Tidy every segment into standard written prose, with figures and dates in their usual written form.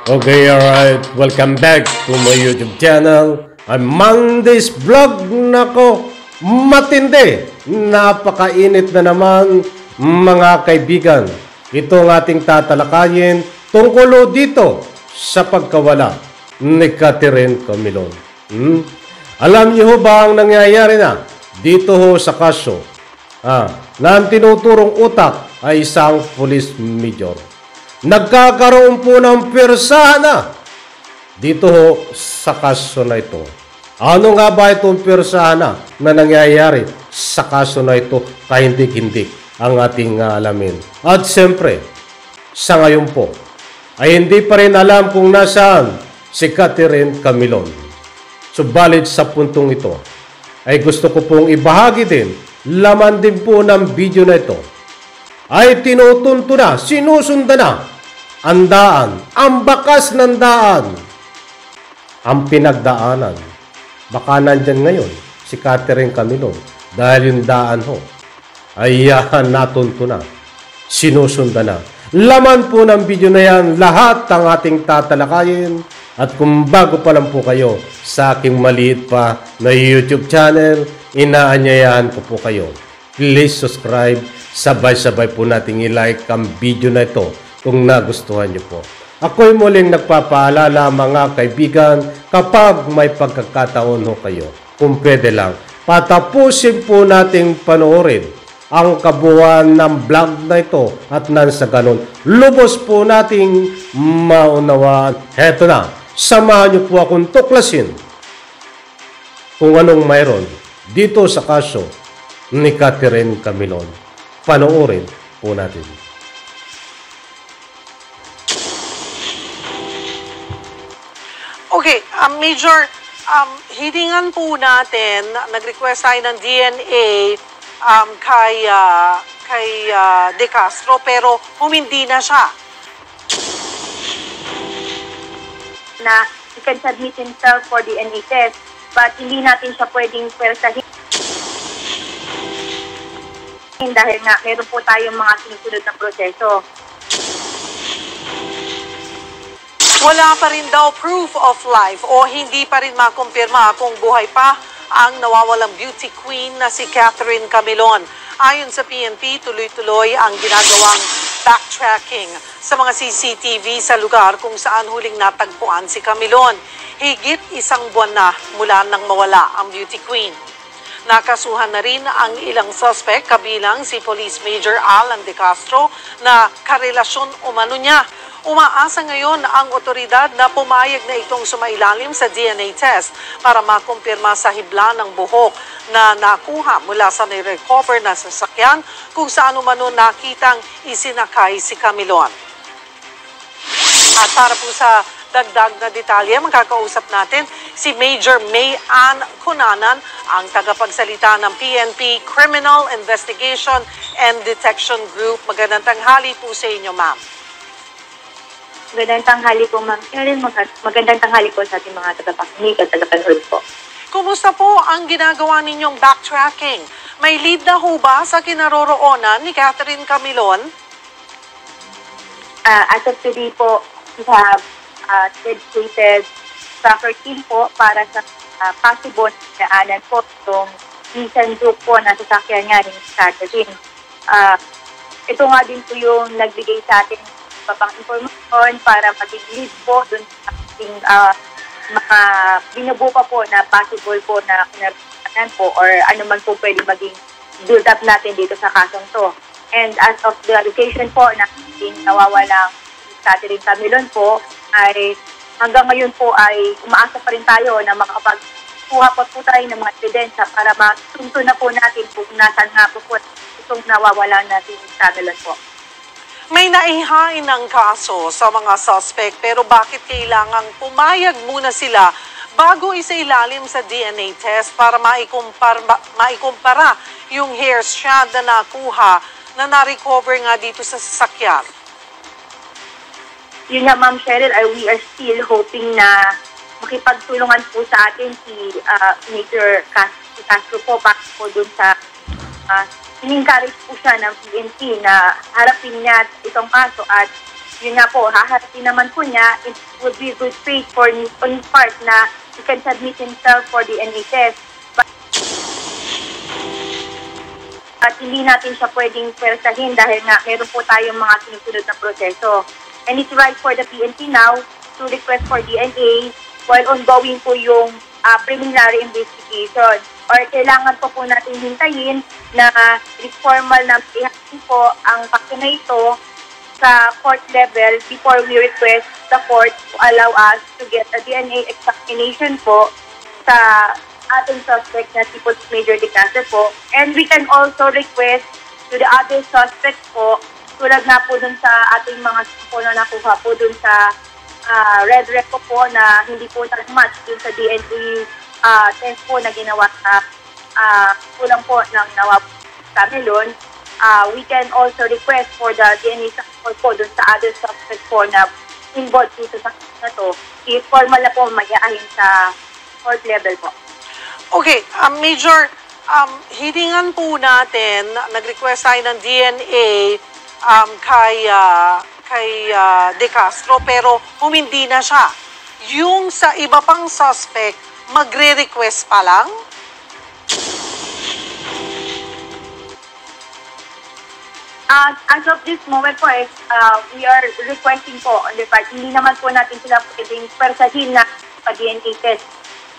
Okay, alright. Welcome back to my YouTube channel. I'm Monday's Vlog. Nako, matindi. Napakainit na naman, mga kaibigan. Ito ang ating tatalakayin tungkol dito sa pagkawala ni Catherine Camilon. Alam niyo ho ba ang nangyayari na dito ho sa kaso na ang tinuturong utak ay isang police major? Nagkakaroon po ng pirsahan na dito ho sa kaso na ito. Ano nga ba itong pirsahan na nangyayari sa kaso na ito? Kahindik-hindik ang ating alamin. At siyempre, sa ngayon po, ay hindi pa rin alam kung nasaan si Catherine Camilon. Subalit sa puntong ito, ay gusto ko pong ibahagi din, laman din po ng video na ito, ay tinutunto na, sinusundan na ang daan, ang bakas ng daan, ang pinagdaanan. Baka nandyan ngayon si Catherine Camilon dahil yung daan ho ay natunto na, sinusundan na. Laman po ng video na yan, lahat ang ating tatalakayin. At kung bago pa lang po kayo sa aking maliit pa na YouTube channel, inaanyayahan ko po kayo. Please subscribe. Sabay-sabay po nating i-like ang video na ito kung nagustuhan niyo po. Ako'y muling nagpapaalala mga kaibigan, kapag may pagkakataon ho kayo, kung pwede lang, patapusin po nating panoorin ang kabuuan ng vlog na ito at nang sa ganun, lubos po nating maunawaan. Heto na, samahan niyo po akong tuklasin kung anong mayroon dito sa kaso ni Catherine Camilon. Panoorin po natin. Okay, Major, hiningan po natin, nag-request tayo ng DNA kay De Castro, pero humindi na siya. Na he can submit himself for DNA test, but hindi natin siya pwedeng pwersahin dahil nga meron po tayong mga sinusunod na proseso. Wala pa rin daw proof of life o hindi pa rin makumpirma kung buhay pa ang nawawalang beauty queen na si Catherine Camilon. Ayon sa PNP, tuloy-tuloy ang ginagawang backtracking sa mga CCTV sa lugar kung saan huling natagpuan si Camilon. Higit isang buwan na mula nang mawala ang beauty queen. Nakasuhan na rin ang ilang suspect kabilang si Police Major Alan De Castro na karelasyon umano niya. Umaasa ngayon ang otoridad na pumayag na itong sumailalim sa DNA test para makumpirma sa hibla ng buhok na nakuha mula sa nirecover na sasakyan kung saan umano nakitang isinakay si Camilon. At para po sa dagdag na detalye, makakausap natin si Major May Ann Cunanan, ang tagapagsalita ng PNP Criminal Investigation and Detection Group. Magandang tanghali po sa inyo, ma'am. Magandang tanghali po, Ma'am Erin. Magandang tanghali po sa ating mga tagapakinig at tagapanood po. Kumusta po ang ginagawa ninyong backtracking? May lead na ho ba sa kinaroroonan ni Catherine Camilon? As of today po, we have dedicated tracker team po para sa possible na po itong recent group po na sasakyan nga ni Catherine. Ito nga din po yung nagbigay sa atin pang informasyon para maging lead po dun sa ating mga binubuka po na possible po na kinaranasan po or ano man po pwede maging build up natin dito sa kasong to. And as of the location po na nawawalang Catherine Camilon po ay hanggang ngayon po ay umaasa pa rin tayo na makapagkuha po tayo ng mga ebidensya para masunto na po natin kung nasan nga po itong nawawalan natin Camilon po. May naihain ng kaso sa mga suspect pero bakit kailangang pumayag muna sila bago isailalim sa DNA test para maikumpara yung hair strand na nakuha na na-recover nga dito sa sasakyan? Yun nga, Ma'am Cheryl, we are still hoping na makipagtulungan po sa atin si Major Castro po para po dun sa in-encourage po siya ng PNP na harapin niya itong kaso at yun nga po, haharapin naman po niya, it would be good faith for on his part na he can submit himself for DNA test. At hindi natin siya pwedeng persahin dahil nga meron po tayong mga sinusunod na proseso. And it's right for the PNP now to request for DNA while ongoing po yung preliminary investigation. Or kailangan po natin hintayin na formal na ihain po ang pakto na ito sa court level before we request the court to allow us to get a DNA examination po sa ating suspect na si Major De Castro po. And we can also request to the other suspects po, tulad na po dun sa ating mga sample na nakuha po dun sa red rec po na hindi po nag-match dun sa DNA test po na ginawa sa kulang po ng nawab Camelon. We can also request for the DNA sample po dun sa other suspects po na involved dito sa na to. I-formal na po mag-iahin sa court level po. Okay, Major, hiningan po natin, nag-request tayo ng DNA kay De Castro pero humindi na siya. Yung sa iba pang suspect, magre-request pa lang? As of this moment po, we are requesting po on the part, hindi naman po natin sila pwedeng persahin na pa-DNA test.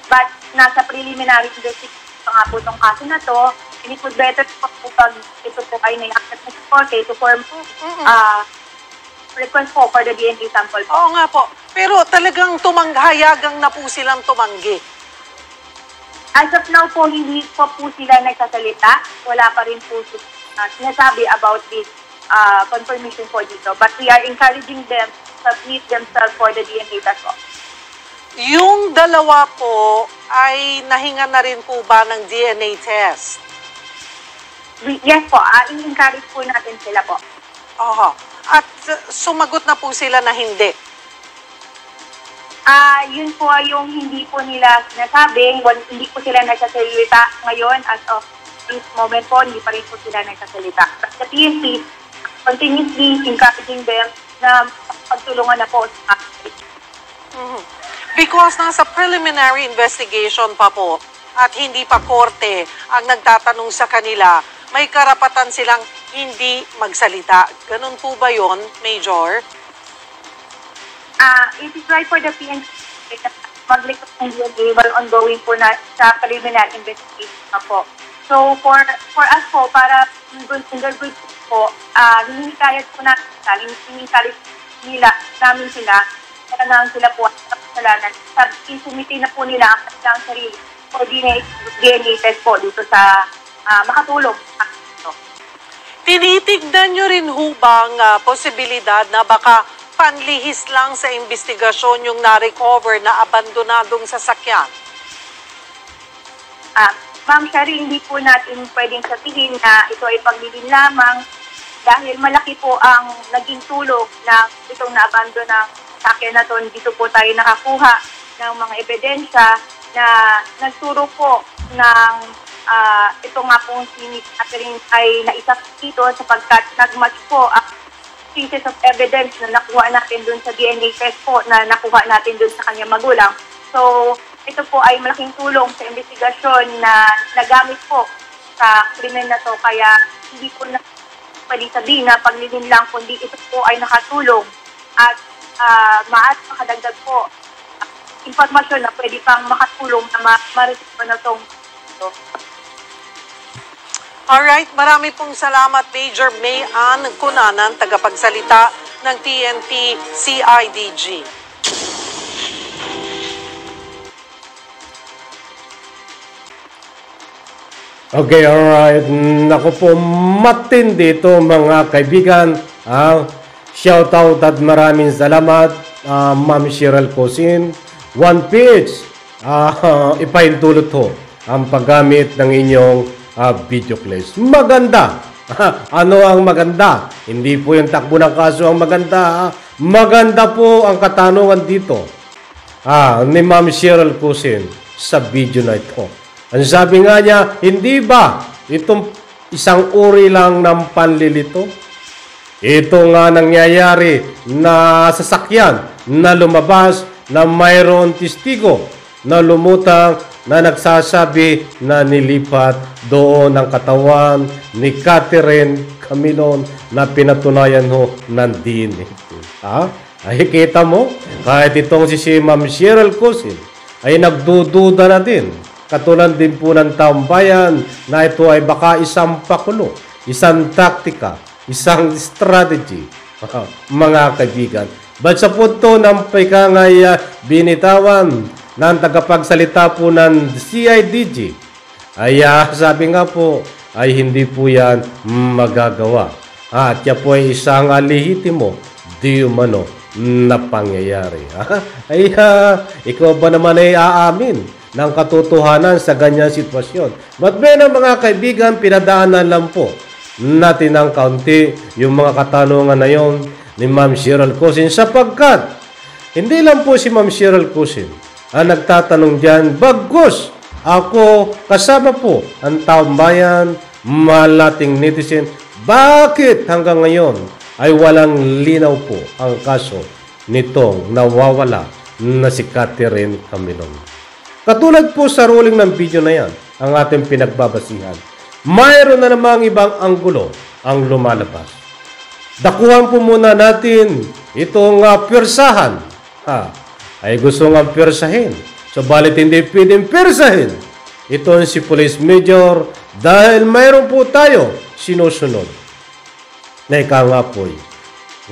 But nasa preliminary investigation pa nga po itong kaso na to, and it would better po pag ito po ay nai-accept na support to form request po for the DNA sample po. Oo nga po. Pero talagang hayagang na po silang tumanggi. As of now po, hindi po sila nagsasalita. Wala pa rin po sinasabi about this confirmation po dito. But we are encouraging them to submit themselves for the DNA test po. Yung dalawa po ay nahinga na rin po ba ng DNA test? Yes po, i-encourage po natin sila po. Aha. At sumagot na po sila na hindi? Yun po yung hindi po nila sinasabi, hindi po sila nagsasalita ngayon as of this moment po, hindi pa rin po sila nagsasalita. But the PNP continuously encouraging them na pagtulungan na po sa Because nasa preliminary investigation pa po at hindi pa korte ang nagtatanong sa kanila, may karapatan silang hindi magsalita. Ganun po ba yon, Major? It is right for the PNP mag-request ng DNA while ongoing po na sa preliminary investigation na po. So, for us po, para in their good po, hinikayat po natin, hinikayat namin sila, na sila po at kasalanan. Sumiti na po nila ang kanilang sarili for DNA test po dito sa makatulong. Tinitignan nyo rin hubang posibilidad na baka panlihis lang sa investigasyon yung na-recover na abandonadong sasakyan? Ma'am Shari, hindi po natin pwedeng sabihin na ito ay paglilin lamang dahil malaki po ang naging tulong na itong na-abandon ng sasakyan na to. Dito po tayo nakakuha ng mga ebidensya na nagturo po ng ito nga pong si Catherine ay naisap dito sapagkat nag-match po ang pieces of evidence na nakuha natin dun sa DNA test po na nakuha natin dun sa kanyang magulang. So, ito po ay malaking tulong sa investigasyon na nagamit po sa krimen na to. Kaya hindi po na pwede sabihin na paglilin lang, kundi ito po ay nakatulong at makadagdag po informasyon na pwede pang makatulong na ma-receive na itong ito. Alright, marami pong salamat Major May-Ann Cunanan, tagapagsalita ng PNP CIDG. Okay, alright. Naku po, matindi ito mga kaibigan. Shoutout at maraming salamat, Ma'am Cheryl Cosin. 1PH, ipahintulot ho ang paggamit ng inyong video clips. Maganda. Ano ang maganda? Hindi po yung takbo ng kaso ang maganda. Maganda po ang katanungan dito. Ni Ma'am Cheryl Cosin sa video na ito. Ang sabi nga niya, hindi ba itong isang uri lang ng panlilito? Ito nga nangyayari na sasakyan na lumabas na mayroon testigo na lumutang na nagsasabi na nilipat doon ang katawan ni Catherine Camilon na pinatunayan ho ng DNA. Ay kita mo, kahit itong si Ma'am Cheryl Cusin ay nagdududa na din. Katulad din po ng taong bayan na ito ay baka isang pakulo, isang taktika, isang strategy, mga kaibigan. But sa punto ng pikangay binitawan ng tagapagsalita po ng CIDG, ay sabi nga po, ay hindi po yan magagawa. At yan po ay isang lehitimo, di umano, na pangyayari. Ay, ikaw ba naman ay aamin ng katotohanan sa ganyang sitwasyon? But meron mga kaibigan, pinadaanan lang po natin ng kaunti yung mga katanungan na yon ni Ma'am Cheryl Cusin, sapagkat hindi lang po si Ma'am Cheryl Cusin ang nagtatanong dyan, bagkus ako kasama po ang taong bayan, malating netizen, bakit hanggang ngayon ay walang linaw po ang kaso nitong nawawala na si Catherine Camilon. Katulad po sa ruling ng video na yan, ang ating pinagbabasihan, mayroon na namang ibang anggulo ang lumalabas. Dakuhan po muna natin itong pwersahan. Ay gusto nga pwersahin. Subalit hindi pwedeng pwersahin. Ito si Police Major dahil mayroon po tayo sinusunod na ika nga po'y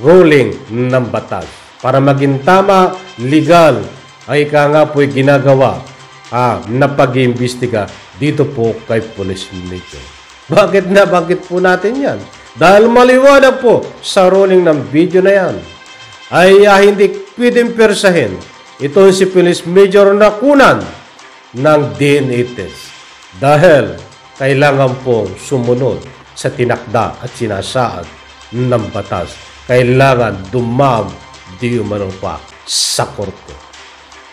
ruling ng batas. Para maging tama, legal, ay ika nga po'y ginagawa na pag-iimbestiga dito po kay Police Major. Bakit po natin yan? Dahil maliwanag po sa ruling ng video na yan, ay hindi pwedeng persahin itong si Police Major na kunan ng DNA test. Dahil kailangan po sumunod sa tinakda at sinasaad ng batas. Kailangan dumam di umano pa sa korte.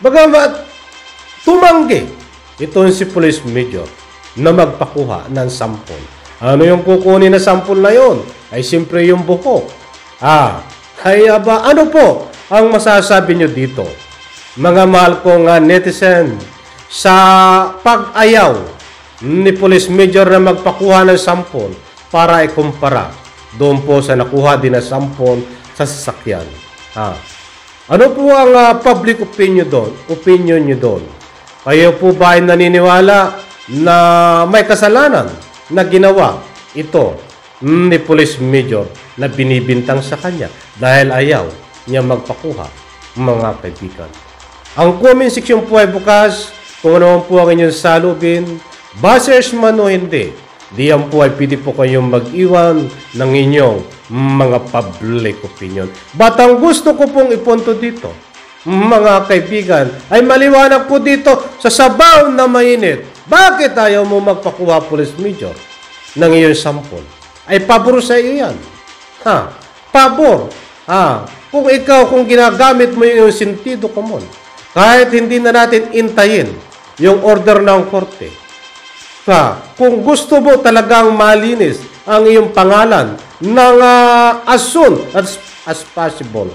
Bagamat tumanggi itong si Police Major na magpakuha ng sampol. Ano yung kukunin na sampol na yon? Ay siyempre yung buhok. Kaya ba ano po ang masasabi nyo dito? Mga mahal kong netizen, sa pag-ayaw ni Police Major na magpakuha ng sampol para ikumpara doon po sa nakuha din na sampol sa sasakyan. Ano po ang public opinion doon? Opinion nyo doon? Kayo po ba ay naniniwala na may kasalanan na ginawa ito ni Police Major na binibintang sa kanya dahil ayaw niya magpakuha, mga kaibigan? Ang comment section po ay bukas. Kung ano po ang inyong salubin, basers man o hindi, diyan po ay pwede po kayong mag-iwan ng inyong mga public opinion. But ang gusto ko pong ipunto dito, mga kaibigan, ay maliwanag po dito sa sabaw na mainit. Bakit ayaw mo magpakuha, Police Major, ng iyong sampol? Ay pabor sa iyo yan. Pabor. Kung ginagamit mo yung sentido common, kahit hindi na natin intayin yung order ng korte. Kung gusto mo talagang malinis ang iyong pangalan ng as soon as possible,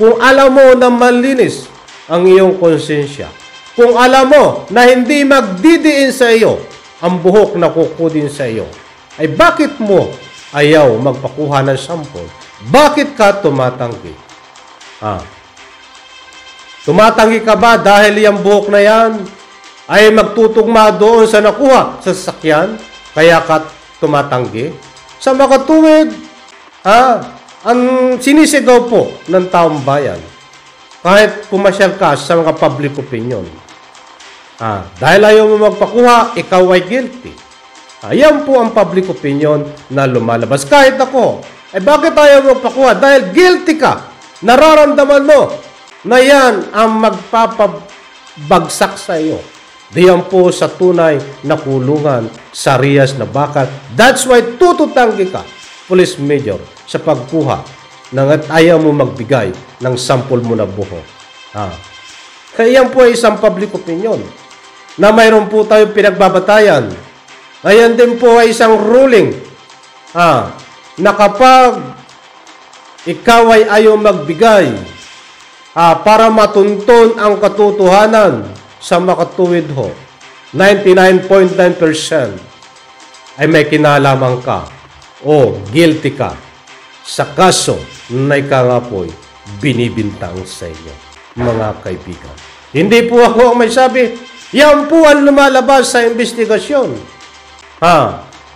kung alam mo na malinis ang iyong konsensya, kung alam mo na hindi magdidiin sa iyo ang buhok na kukudin sa iyo, ay bakit mo ayaw magpakuha ng sampol? Bakit ka tumatanggi? Tumatanggi ka ba dahil yung buhok na yan ay magtutugma doon sa nakuha sa sasakyan? Kaya ka tumatanggi? Sa makatuwid, ang sinisigaw po ng taong bayan, kahit pumasyal ka sa mga public opinion, dahil ayaw mo magpakuha, ikaw ay guilty. Yan po ang public opinion na lumalabas. Kahit ako, bakit ayaw mo magpakuha? Dahil guilty ka. Nararamdaman mo na yan ang magpapabagsak sa iyo. Diyan po sa tunay na kulungan sa Rias na bakal. That's why tututanggi ka, Police Major, sa pagkuha at ayaw mo magbigay ng sample mo na buhok. Kaya yan po ay isang public opinion na mayroon po tayong pinagbabatayan. Ayan din po ay isang ruling na kapag ikaw ay ayaw magbigay para matunton ang katotohanan sa makatuwid ho, 99.9% ay may kinalaman ka o guilty ka sa kaso na ikaw binibintang sa inyo, mga kaibigan. Hindi po ako ang may sabi, yan po ang lumalabas sa investigasyon.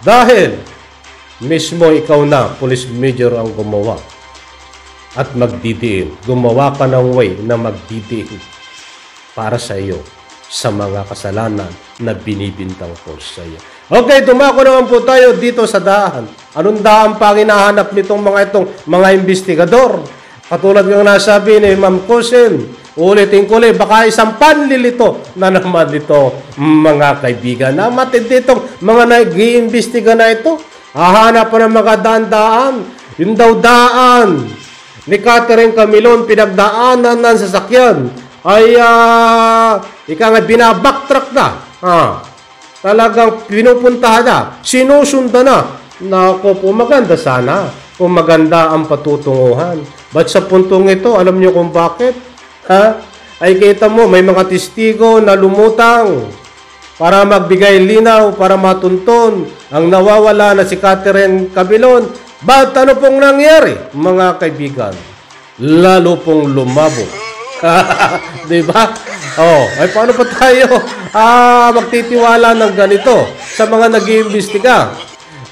Dahil mismo ikaw na, police major ang gumawa at magdidiin. Gumawa ka ng way na magdidiin para sa iyo sa mga kasalanan na binibintang po sa iyo. Okay, tumako naman po tayo dito sa daan. Anong daan pa hinahanap nitong mga investigador? Katulad ng nasabi ni Ma'am Cousin, ulitin ko ulit, baka isang panlilito na naman dito, mga kaibigan. Na matindi itong mga nag-iimbestiga na ito. Hahanap pa ng mga daan-daan. Yung daw daan ni Catherine Camilon, pinagdaanan ng sasakyan, ay binabacktrack na. Talagang pinupuntahan na, sinusundan na. Naku po, maganda sana kung maganda ang patutunguhan. Ba't sa puntong ito, alam niyo kung bakit? Ay kita mo, may mga testigo na lumutang para magbigay linaw, para matunton ang nawawala na si Catherine Camilon. Ba't ano pong nangyari, mga kaibigan? Lalo pong lumabo. Diba? Ay paano pa tayo magtitiwala ng ganito sa mga nag-iimbestiga?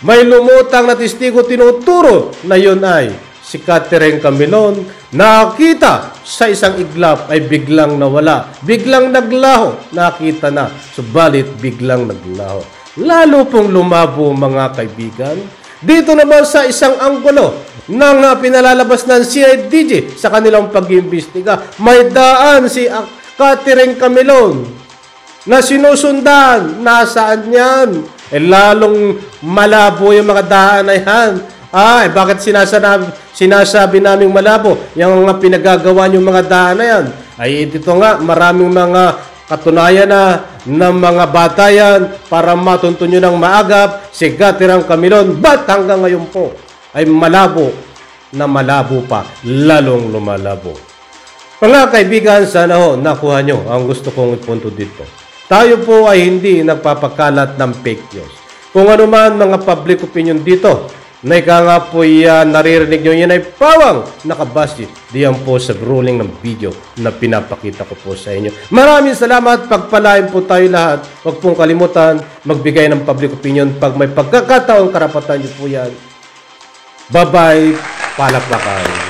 May lumutang na testigo tinuturo na yun ay si Catherine Camilon. Nakita sa isang iglap ay biglang nawala. Biglang naglaho. Nakita na. Subalit biglang naglaho. Lalo pong lumabo, mga kaibigan. Dito naman sa isang anggulo ng pinalalabas ng CIDG sa kanilang pag-iimbestiga, may daan si Catherine Camilon na sinusundan. Nasaan yan? Lalong malabo yung mga daan na yan. Bakit sinasabi naming malabo? Yung mga pinagagawa yung mga daan na yan. Ay dito nga, maraming mga katunayan na ng mga batayan para matuntun nyo ng maagap si Catherine Camilon. Ba't hanggang ngayon po ay malabo na malabo pa, lalong lumalabo? Mga kaibigan, sana nakuha nyo ang gusto kong ipunto dito. Tayo po ay hindi nagpapakalat ng fake news. Kung ano man mga public opinion dito, na ika nga po naririnig nyo, yan ay pawang nakabase diyan po sa ruling ng video na pinapakita ko po sa inyo. Maraming salamat, pagpalain po tayo lahat. Huwag pong kalimutan magbigay ng public opinion pag may pagkakataon, karapatan nyo po yan. Bye-bye, palakpakan.